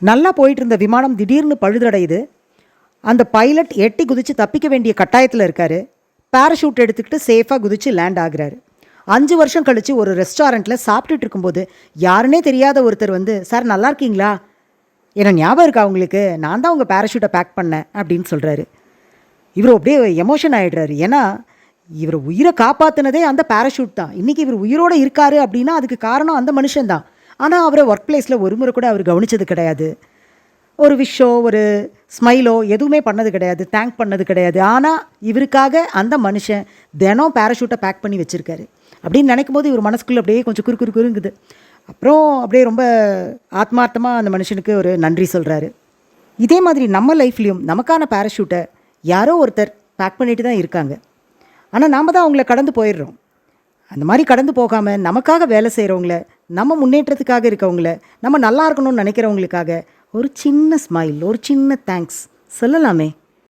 நல்லா போயிட்டு இருந்த விமானம் திடீர்னு பழுதடையுது. அந்த பைலட் எட்டி குதித்து தப்பிக்க வேண்டிய கட்டாயத்தில் இருக்கார். பேராஷூட் எடுத்துக்கிட்டு சேஃபாக குதித்து லேண்ட் ஆகுறாரு. 5 வருஷம் கழித்து ஒரு ரெஸ்டாரண்ட்டில் சாப்பிட்டுட்டு இருக்கும்போது யாருன்னே தெரியாத ஒருத்தர் வந்து, சார் நல்லா இருக்கீங்களா, என்ன ஞாபகம் இருக்கா உங்களுக்கு, நான் தான் உங்கள் பேராஷூட்டை பேக் பண்ணேன் அப்படின்னு சொல்கிறாரு. இவர் அப்படியே எமோஷன் ஆகிடுறாரு. ஏன்னா இவர் உயிரை காப்பாற்றினதே அந்த பேராஷூட் தான். இன்றைக்கி இவர் உயிரோடு இருக்காரு அப்படின்னா அதுக்கு காரணம் அந்த மனுஷன்தான். ஆனால் அவரை ஒர்க் பிளேஸில் ஒரு முறை கூட அவர் கவனித்தது கிடையாது. ஒரு விஷோ, ஒரு ஸ்மைலோ எதுவுமே பண்ணது கிடையாது, தேங்க் பண்ணது கிடையாது. ஆனால் இவருக்காக அந்த மனுஷன் தினம் பேராஷூட்டை பேக் பண்ணி வச்சுருக்காரு. அப்படின்னு நினைக்கும் போது இவர் மனசுக்குள்ளே அப்படியே கொஞ்சம் குறுங்குது. அப்புறம் அப்படியே ரொம்ப ஆத்மார்த்தமாக அந்த மனுஷனுக்கு ஒரு நன்றி சொல்கிறாரு. இதே மாதிரி நம்ம லைஃப்லேயும் நமக்கான பேராஷூட்டை யாரோ ஒருத்தர் பேக் பண்ணிட்டு தான் இருக்காங்க. ஆனால் நாம் தான் அவங்கள கடந்து போயிடுறோம். அந்த மாதிரி கடந்து போகாமல் நமக்காக வேலை செய்கிறவங்கள, நம்ம முன்னேற்றத்துக்காக இருக்கவங்கள, நம்ம நல்லா இருக்கணும்னு நினைக்கிறவங்களுக்காக ஒரு சின்ன ஸ்மைல், ஒரு சின்ன தேங்க்ஸ் சொல்லலாமே.